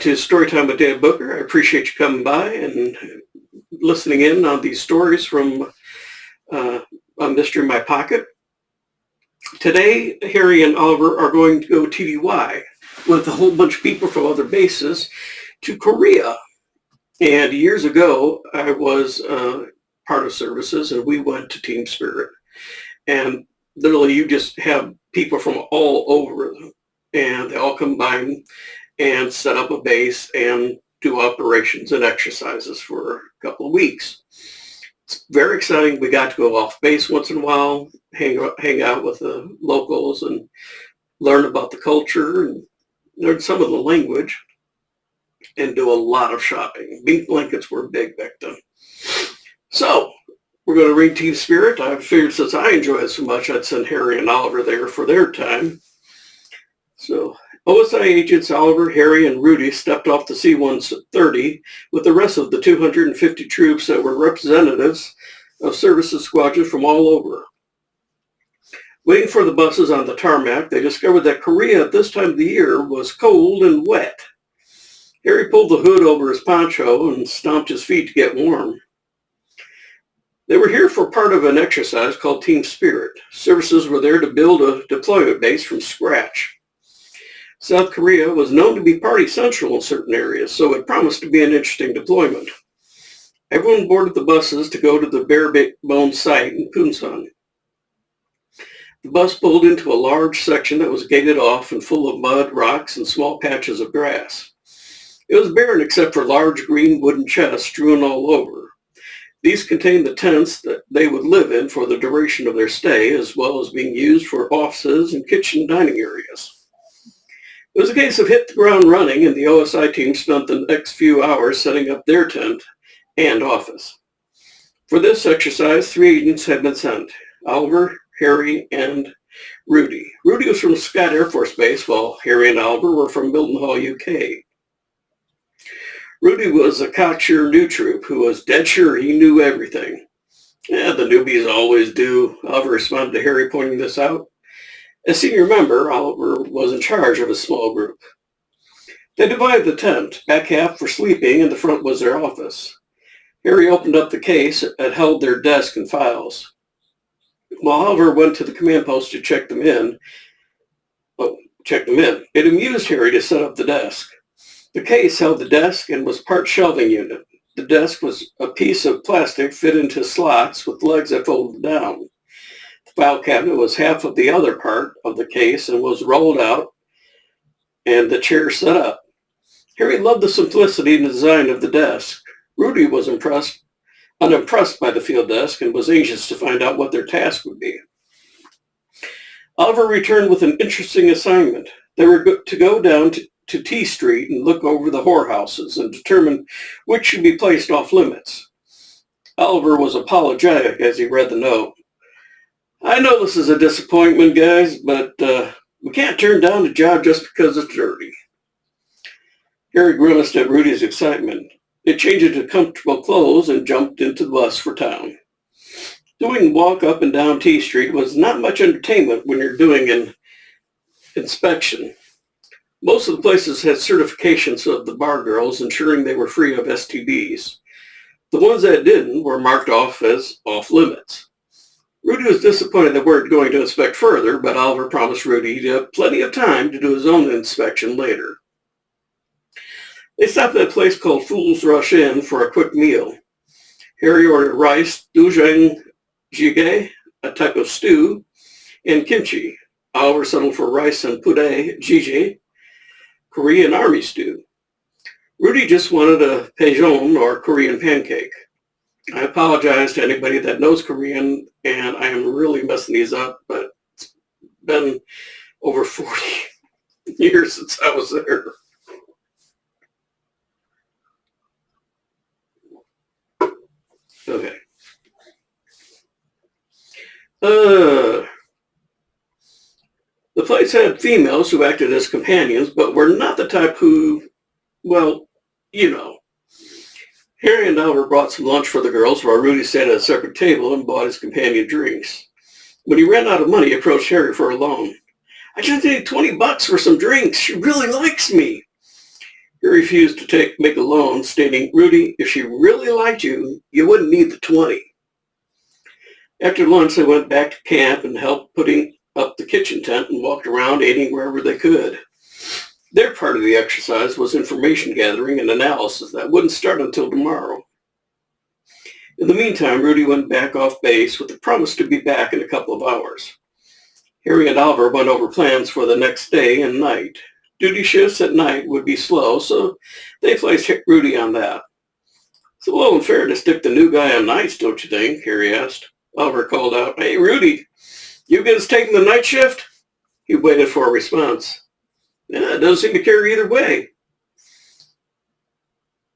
to Storytime with Dan Booker. I appreciate you coming by and listening in on these stories from A Mystery in My Pocket. Today, Harry and Oliver are going to go TDY with a whole bunch of people from other bases to Korea. And years ago, I was part of services, and we went to Team Spirit. And literally, you just have people from all over, and they all combine and set up a base and do operations and exercises for a couple of weeks. It's very exciting. We got to go off base once in a while, hang out with the locals and learn about the culture and learn some of the language and do a lot of shopping. Pink blankets were big back then. So we're going to read Team Spirit. I figured since I enjoy it so much, I'd send Harry and Oliver there for their time. So OSI agents Oliver, Harry, and Rudy stepped off the C-130 with the rest of the 250 troops that were representatives of services squadrons from all over. Waiting for the buses on the tarmac, they discovered that Korea at this time of the year was cold and wet. Harry pulled the hood over his poncho and stomped his feet to get warm. They were here for part of an exercise called Team Spirit. Services were there to build a deployment base from scratch. South Korea was known to be party central in certain areas, so it promised to be an interesting deployment. Everyone boarded the buses to go to the bare-bones site in Pusan. The bus pulled into a large section that was gated off and full of mud, rocks, and small patches of grass. It was barren except for large green wooden chests strewn all over. These contained the tents that they would live in for the duration of their stay, as well as being used for offices and kitchen dining areas. It was a case of hit the ground running, and the OSI team spent the next few hours setting up their tent and office. For this exercise, 3 agents had been sent: Oliver, Harry, and Rudy. Rudy was from Scott Air Force Base, while Harry and Oliver were from Mildenhall, UK. Rudy was a cocksure new troop who was dead sure he knew everything. Yeah, the newbies always do, Oliver responded to Harry, pointing this out. As senior member, Oliver was in charge of a small group. They divided the tent, back half for sleeping and the front was their office. Harry opened up the case that held their desk and files. While Oliver went to the command post to check them in. It amused Harry to set up the desk. The case held the desk and was part shelving unit. The desk was a piece of plastic fit into slots with legs that folded down. The file cabinet was half of the other part of the case and was rolled out and the chair set up. Harry loved the simplicity and design of the desk. Rudy was unimpressed by the field desk and was anxious to find out what their task would be. Oliver returned with an interesting assignment. They were to go down to T Street and look over the whorehouses and determine which should be placed off limits. Oliver was apologetic as he read the note. I know this is a disappointment, guys, but we can't turn down the job just because it's dirty. Harry grimaced at Rudy's excitement. They changed into comfortable clothes and jumped into the bus for town. Doing the walk up and down T Street was not much entertainment when you're doing an inspection. Most of the places had certifications of the bar girls ensuring they were free of STDs. The ones that didn't were marked off as off limits. Rudy was disappointed they weren't going to inspect further, but Oliver promised Rudy he'd have plenty of time to do his own inspection later. They stopped at a place called Fool's Rush Inn for a quick meal. Harry ordered rice, doojang jjigae, a type of stew, and kimchi. Oliver settled for rice and puree jjigae, Korean army stew. Rudy just wanted a daejeon or Korean pancake. I apologize to anybody that knows Korean, and I am really messing these up, but it's been over 40 years since I was there. Okay. The place had females who acted as companions, but were not the type who, well, you know. Harry and Oliver brought some lunch for the girls while Rudy sat at a separate table and bought his companion drinks. When he ran out of money, he approached Harry for a loan. I just need $20 for some drinks. She really likes me. He refused to make a loan, stating, "Rudy, if she really liked you, you wouldn't need the 20. After lunch, they went back to camp and helped putting up the kitchen tent and walked around eating wherever they could. Their part of the exercise was information gathering and analysis that wouldn't start until tomorrow. In the meantime, Rudy went back off base with the promise to be back in a couple of hours. Harry and Oliver went over plans for the next day and night. Duty shifts at night would be slow, so they placed Rudy on that. "It's a little unfair to stick the new guy on nights, don't you think?" Harry asked. Oliver called out, "Hey, Rudy, you against taking the night shift?" He waited for a response. "Yeah, it doesn't seem to care either way."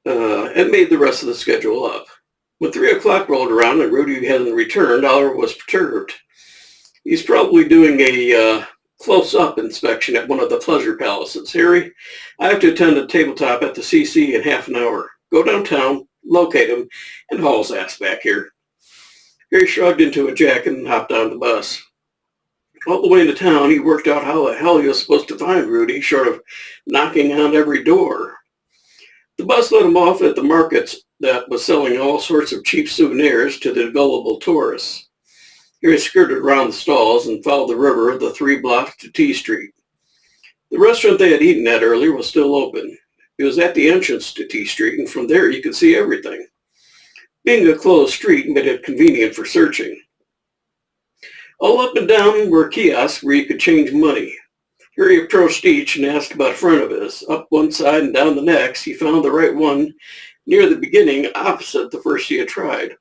And made the rest of the schedule up. When 3 o'clock rolled around and Rudy hadn't returned, Oliver was perturbed. "He's probably doing a close-up inspection at one of the pleasure palaces. Harry, I have to attend a tabletop at the CC in half an hour. Go downtown, locate him, and haul his ass back here." Harry shrugged into a jacket and hopped on the bus. All the way into town, he worked out how the hell he was supposed to find Rudy, short of knocking on every door. The bus let him off at the markets that was selling all sorts of cheap souvenirs to the gullible tourists. Harry skirted around the stalls and followed the river the 3 blocks to T Street. The restaurant they had eaten at earlier was still open. It was at the entrance to T Street, and from there you could see everything. Being a closed street made it convenient for searching. All up and down were kiosks where you could change money. Harry approached each and asked about a friend of his. Up one side and down the next, he found the right one near the beginning, opposite the first he had tried.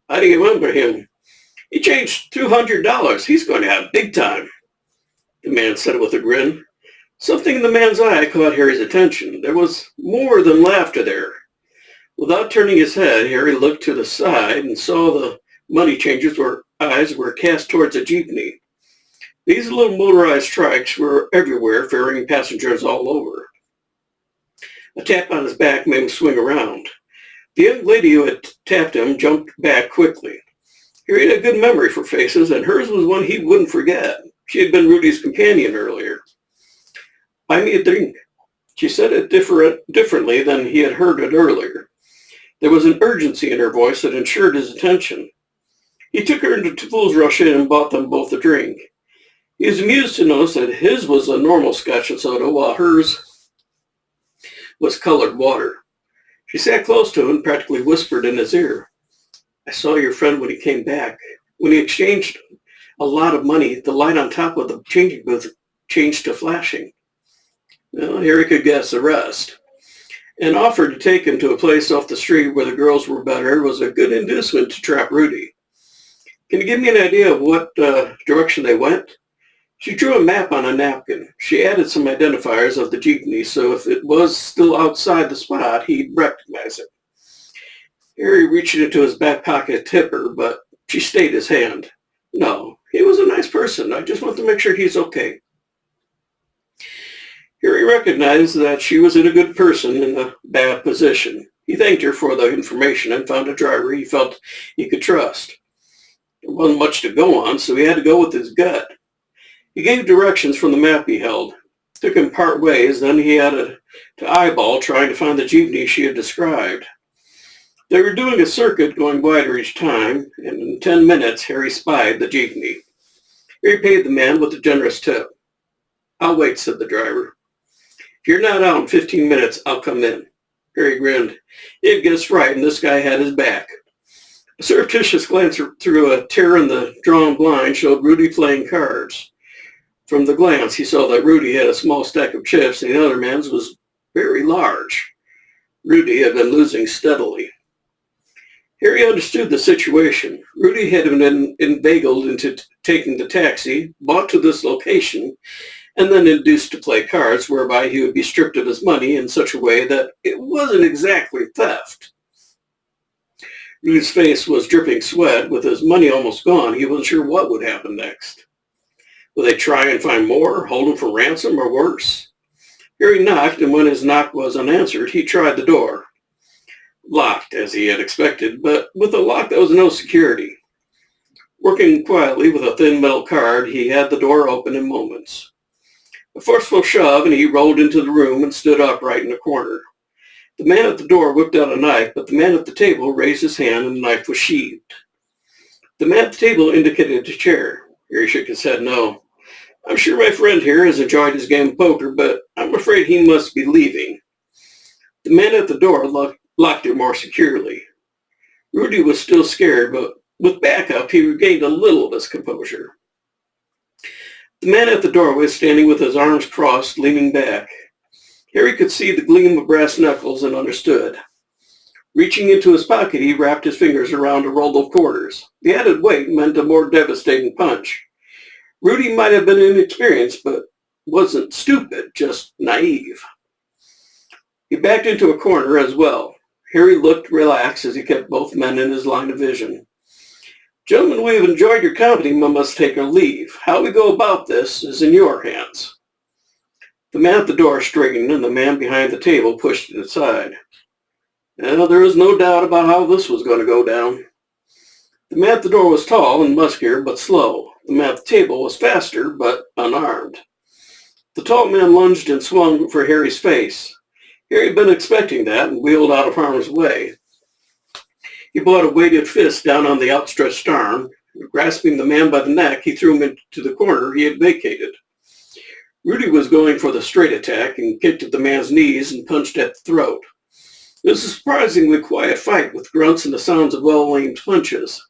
"How do you remember him?" "He changed $200. He's going to have big time," the man said with a grin. Something in the man's eye caught Harry's attention. There was more than laughter there. Without turning his head, Harry looked to the side and saw the money changer's eyes were cast towards a jeepney. These little motorized trikes were everywhere, ferrying passengers all over. A tap on his back made him swing around. The young lady who had tapped him jumped back quickly. Harry had a good memory for faces, and hers was one he wouldn't forget. She had been Rudy's companion earlier. "Buy me a drink." She said it differently than he had heard it earlier. There was an urgency in her voice that ensured his attention. He took her into Fool's Rush Inn and bought them both a drink. He was amused to notice that his was a normal scotch and soda, while hers was colored water. She sat close to him and practically whispered in his ear, "I saw your friend when he came back. When he exchanged a lot of money, the light on top of the changing booth changed to flashing." Well, Harry could guess the rest. An offer to take him to a place off the street where the girls were better was a good inducement to trap Rudy. "Can you give me an idea of what direction they went?" She drew a map on a napkin. She added some identifiers of the jeepney, so if it was still outside the spot, he'd recognize it. Harry reached into his back pocket to tip her, but she stayed his hand. "No, he was a nice person. I just want to make sure he's okay." Harry recognized that she was in a good person in a bad position. He thanked her for the information and found a driver he felt he could trust. There wasn't much to go on, so he had to go with his gut. He gave directions from the map he held. It took him part ways, then he had to eyeball trying to find the jeepney she had described. They were doing a circuit going wider each time, and in 10 minutes Harry spied the jeepney. Harry paid the man with a generous tip. "I'll wait," said the driver. "If you're not out in 15 minutes, I'll come in." Harry grinned. He had guessed right, and this guy had his back. A surreptitious glance through a tear in the drawn blind showed Rudy playing cards. From the glance, he saw that Rudy had a small stack of chips and the other man's was very large. Rudy had been losing steadily. Harry understood the situation. Rudy had been inveigled into taking the taxi, brought to this location, and then induced to play cards, whereby he would be stripped of his money in such a way that it wasn't exactly theft. Rudy's face was dripping sweat. With his money almost gone, he wasn't sure what would happen next. Would they try and find more, hold him for ransom, or worse? Harry knocked, and when his knock was unanswered, he tried the door. Locked, as he had expected, but with a lock that was no security. Working quietly with a thin metal card, he had the door open in moments. A forceful shove, and he rolled into the room and stood upright in a corner. The man at the door whipped out a knife, but the man at the table raised his hand and the knife was sheathed. The man at the table indicated a chair. Harry shook his head no. I'm sure my friend here has enjoyed his game of poker, but I'm afraid he must be leaving. The man at the door locked it more securely. Rudy was still scared, but with backup, he regained a little of his composure. The man at the door was standing with his arms crossed, leaning back. Harry could see the gleam of brass knuckles and understood. Reaching into his pocket, he wrapped his fingers around a roll of quarters. The added weight meant a more devastating punch. Rudy might have been inexperienced, but wasn't stupid, just naive. He backed into a corner as well. Harry looked relaxed as he kept both men in his line of vision. Gentlemen, we have enjoyed your company, but must take our leave. How we go about this is in your hands. The man at the door straightened, and the man behind the table pushed it aside. Well, there was no doubt about how this was going to go down. The man at the door was tall and muscular, but slow. The man at the table was faster, but unarmed. The tall man lunged and swung for Harry's face. Harry had been expecting that and wheeled out of harm's way. He brought a weighted fist down on the outstretched arm. Grasping the man by the neck, he threw him into the corner he had vacated. Rudy was going for the straight attack and kicked at the man's knees and punched at the throat. It was a surprisingly quiet fight with grunts and the sounds of well-aimed punches.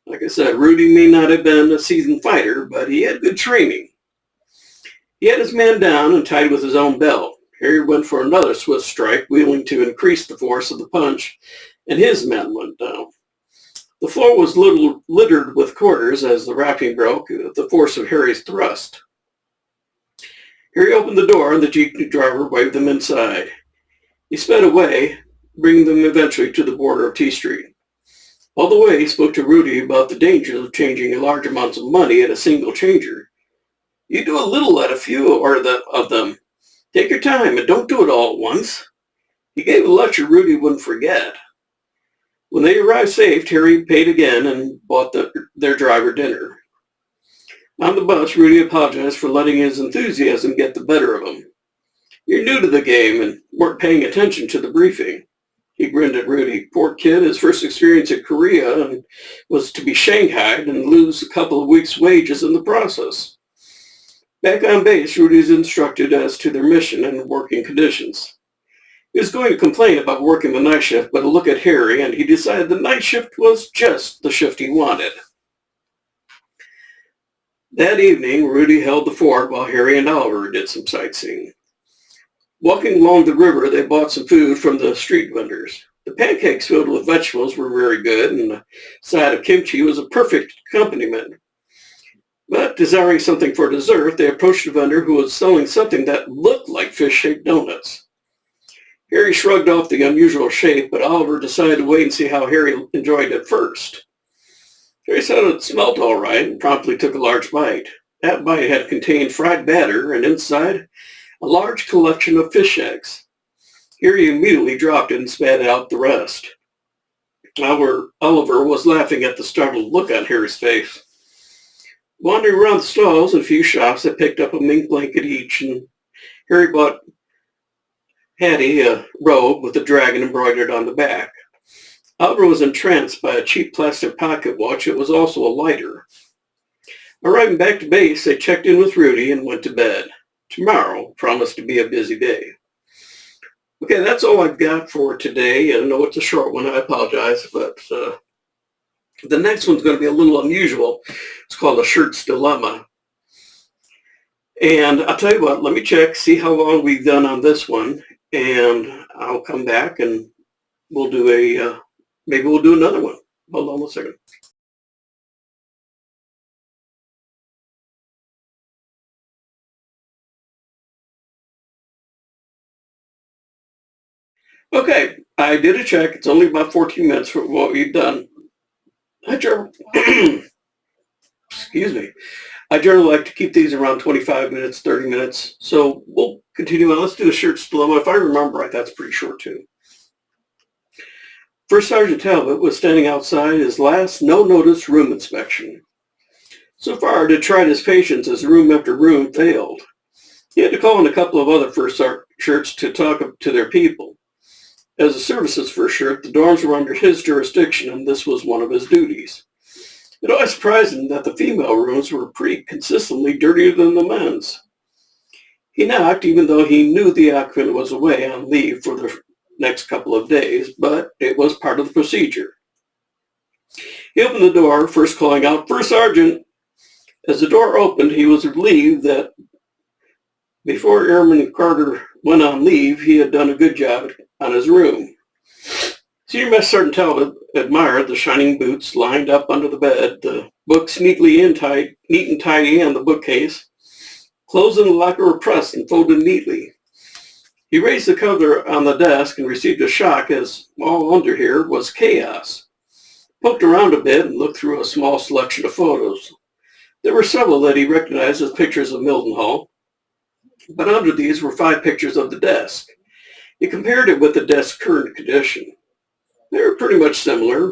Like I said, Rudy may not have been a seasoned fighter, but he had good training. He had his man down and tied with his own belt. Harry went for another swift strike, willing to increase the force of the punch, and his men went down. The floor was littered with quarters as the wrapping broke at the force of Harry's thrust. Harry opened the door and the jeepney driver waved them inside. He sped away, bringing them eventually to the border of T Street. All the way he spoke to Rudy about the dangers of changing large amounts of money at a single changer. You do a little at a few of them. Take your time and don't do it all at once. He gave a lecture Rudy wouldn't forget. When they arrived safe, Harry paid again and bought their driver dinner. On the bus, Rudy apologized for letting his enthusiasm get the better of him. You're new to the game and weren't paying attention to the briefing. He grinned at Rudy. Poor kid, his first experience at Korea and was to be shanghaied and lose a couple of weeks' wages in the process. Back on base, Rudy was instructed as to their mission and working conditions. He was going to complain about working the night shift, but a look at Harry and he decided the night shift was just the shift he wanted. That evening, Rudy held the fort while Harry and Oliver did some sightseeing. Walking along the river, they bought some food from the street vendors. The pancakes filled with vegetables were very good, and the side of kimchi was a perfect accompaniment. But desiring something for dessert, they approached a vendor who was selling something that looked like fish-shaped donuts. Harry shrugged off the unusual shape, but Oliver decided to wait and see how Harry enjoyed it first. Harry said it smelled all right and promptly took a large bite. That bite had contained fried batter, and inside, a large collection of fish eggs. Harry immediately dropped it and spat out the rest. Oliver was laughing at the startled look on Harry's face. Wandering around the stalls and a few shops, they picked up a mink blanket each, and Harry bought Hattie a robe with a dragon embroidered on the back. Oliver was entranced by a cheap plastic pocket watch that was also a lighter. Arriving back to base, they checked in with Rudy and went to bed. Tomorrow promised to be a busy day. Okay, that's all I've got for today. I know it's a short one, I apologize, but the next one's going to be a little unusual. It's called A Shirt's Dilemma. And I'll tell you what, let me check, see how long we've done on this one, and I'll come back and we'll do maybe we'll do another one. Hold on a second. Okay, I did a check. It's only about 14 minutes for what we've done. Excuse me. I generally like to keep these around 25 minutes, 30 minutes. So we'll continue on. Let's do a shirt's dilemma. If I remember right, that's pretty short too. First Sergeant Talbot was standing outside his last no-notice room inspection. So far, it had tried his patience as room after room failed. He had to call in a couple of other first shirts to talk to their people. As a services first shirt, the dorms were under his jurisdiction, and this was one of his duties. It always surprised him that the female rooms were pretty consistently dirtier than the men's. He knocked, even though he knew the occupant was away on leave for the next couple of days, but it was part of the procedure. He opened the door, first calling out, "First Sergeant!" As the door opened, he was relieved that before Airman Carter went on leave, he had done a good job on his room. Senior Master Sergeant Talbot admired the shining boots lined up under the bed, the books neat and tidy on the bookcase. Clothes in the locker were pressed and folded neatly. He raised the cover on the desk and received a shock as all under here was chaos. Poked around a bit and looked through a small selection of photos. There were several that he recognized as pictures of Mildenhall, but under these were 5 pictures of the desk. He compared it with the desk's current condition. They were pretty much similar.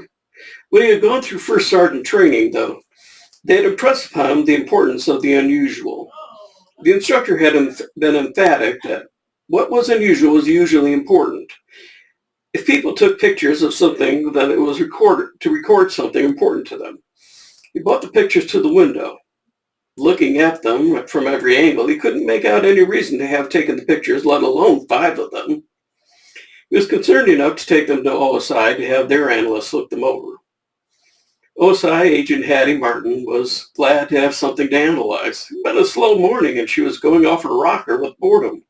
When he had gone through first sergeant training, though, they had impressed upon him the importance of the unusual. The instructor had been emphatic that what was unusual was usually important. If people took pictures of something, then it was to record something important to them. He brought the pictures to the window. Looking at them from every angle, he couldn't make out any reason to have taken the pictures, let alone 5 of them. He was concerned enough to take them to OSI to have their analysts look them over. OSI agent Hattie Martin was glad to have something to analyze. It had been a slow morning and she was going off her rocker with boredom.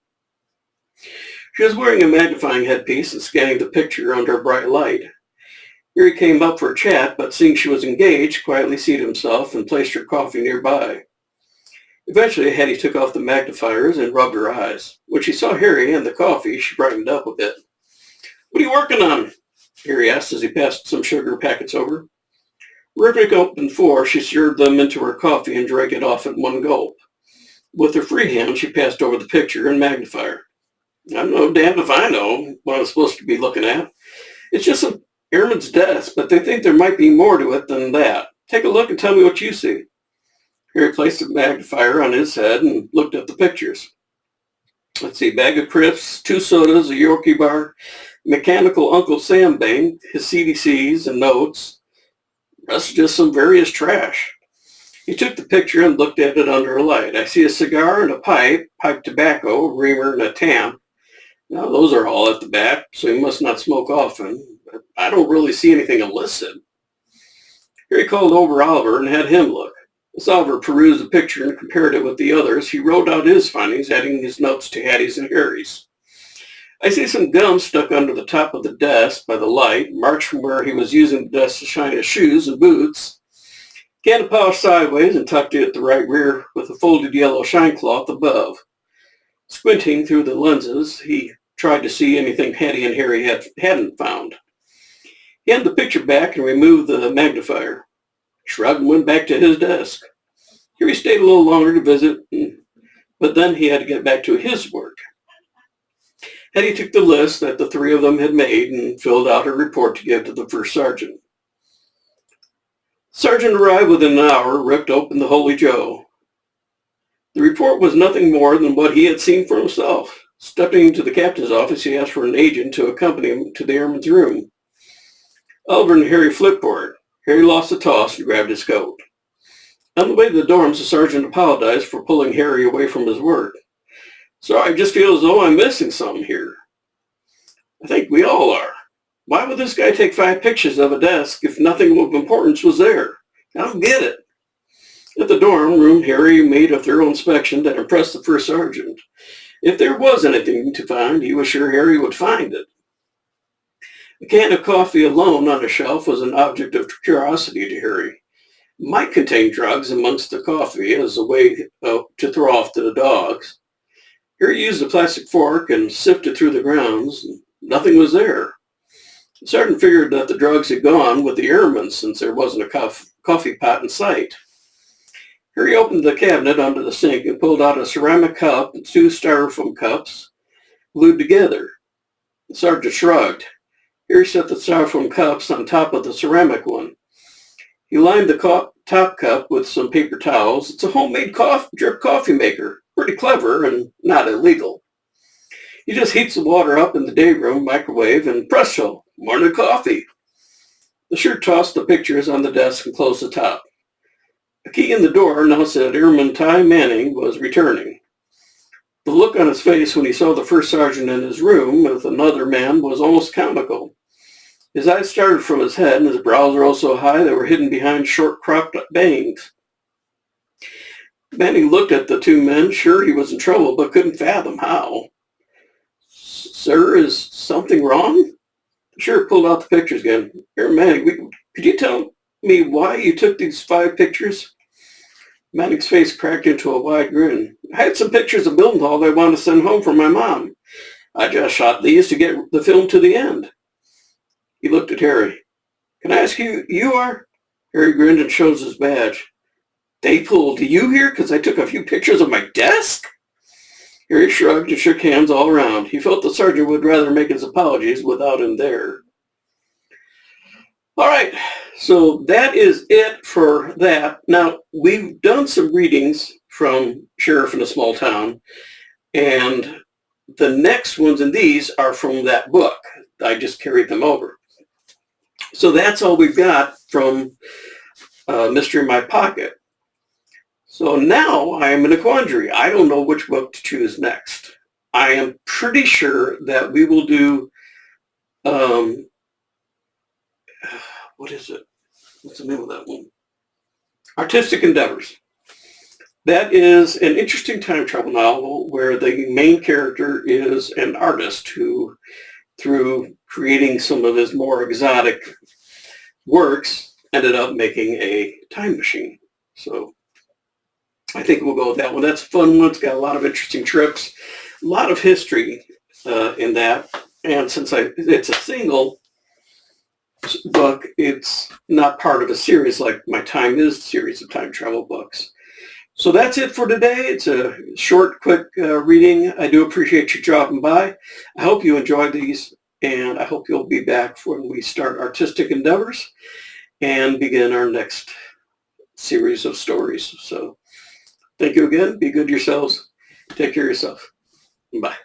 She was wearing a magnifying headpiece and scanning the picture under a bright light. Here he came up for a chat, but seeing she was engaged, quietly seated himself and placed her coffee nearby. Eventually, Hattie took off the magnifiers and rubbed her eyes. When she saw Harry and the coffee, she brightened up a bit. "What are you working on?" Harry asked as he passed some sugar packets over. Ripping open 4, she stirred them into her coffee and drank it off at one gulp. With her free hand, she passed over the picture and magnifier. "I'm no damned if I know what I'm supposed to be looking at. It's just an airman's desk, but they think there might be more to it than that. Take a look and tell me what you see." Harry placed the magnifier on his head and looked at the pictures. Let's see, bag of crisps, 2 sodas, a Yorkie bar, mechanical Uncle Sam bank, his CDCs and notes. Rest is just some various trash. He took the picture and looked at it under a light. "I see a cigar and a pipe tobacco, a reamer, and a tamp. Now those are all at the back, so he must not smoke often. But I don't really see anything illicit." Here he called over Oliver and had him look. As Oliver perused the picture and compared it with the others, he wrote out his findings, adding his notes to Hattie's and Harry's. "I see some gum stuck under the top of the desk by the light, marked from where he was using the desk to shine his shoes and boots. Can of polish sideways and tucked it at the right rear with a folded yellow shine cloth above." Squinting through the lenses, he tried to see anything Hattie and Harry hadn't found. He handed the picture back and removed the magnifier. Shrugged and went back to his desk. Here he stayed a little longer to visit, but then he had to get back to his work. Hattie took the list that the 3 of them had made and filled out a report to give to the first sergeant. Sergeant arrived within an hour, ripped open the Holy Joe. The report was nothing more than what he had seen for himself. Stepping into the captain's office, he asked for an agent to accompany him to the airman's room. Oliver and Harry flipped for it. Harry lost the toss and grabbed his coat. On the way to the dorms, the sergeant apologized for pulling Harry away from his work. "Sorry, I just feel as though I'm missing something here." "I think we all are. Why would this guy take 5 pictures of a desk if nothing of importance was there? I don't get it." At the dorm room, Harry made a thorough inspection that impressed the first sergeant. If there was anything to find, he was sure Harry would find it. A can of coffee alone on a shelf was an object of curiosity to Harry. It might contain drugs amongst the coffee as a way to throw off to the dogs. Harry used a plastic fork and sifted through the grounds. Nothing was there. The sergeant figured that the drugs had gone with the airmen since there wasn't a coffee pot in sight. Harry opened the cabinet under the sink and pulled out a ceramic cup and 2 styrofoam cups glued together. The sergeant shrugged. Harry set the styrofoam cups on top of the ceramic one. He lined the top cup with some paper towels. "It's a homemade drip coffee maker. pretty clever and not illegal. He just heats the water up in the day room microwave and presto, morning coffee. The shirt tossed the pictures on the desk and closed the top. A key in the door announced that Airman Ty Manning was returning. The look on his face when he saw the first sergeant in his room with another man was almost comical. His eyes started from his head, and his brows rose so high they were hidden behind short cropped bangs. Manning looked at the two men, sure he was in trouble, but couldn't fathom how. Sir, is something wrong? The sheriff pulled out the pictures again. Here, Manning, could you tell me why you took these 5 pictures? Manning's face cracked into a wide grin. I had some pictures of Mildenhall I wanted to send home for my mom. I just shot these to get the film to the end. He looked at Harry. Can I ask who you are? Harry grinned and shows his badge. They pulled you here because I took a few pictures of my desk? Harry shrugged and shook hands all around. He felt the sergeant would rather make his apologies without him there. All right, so that is it for that. Now, we've done some readings from Sheriff in a Small Town, and the next ones in these are from that book. I just carried them over. So that's all we've got from Mystery in My Pocket. So now I am in a quandary. I don't know which book to choose next. I am pretty sure that we will do, what is it? What's the name of that one? Artistic Endeavors. That is an interesting time travel novel where the main character is an artist who, through creating some of his more exotic works, ended up making a time machine. So I think we'll go with that one. That's a fun one. It's got a lot of interesting trips, a lot of history in that. And since it's a single book, it's not part of a series like my Time Is series of time travel books. So that's it for today. It's a short, quick reading. I do appreciate you dropping by. I hope you enjoyed these, and I hope you'll be back when we start Artistic Endeavors and begin our next series of stories. So thank you again. Be good yourselves. Take care of yourself. Bye.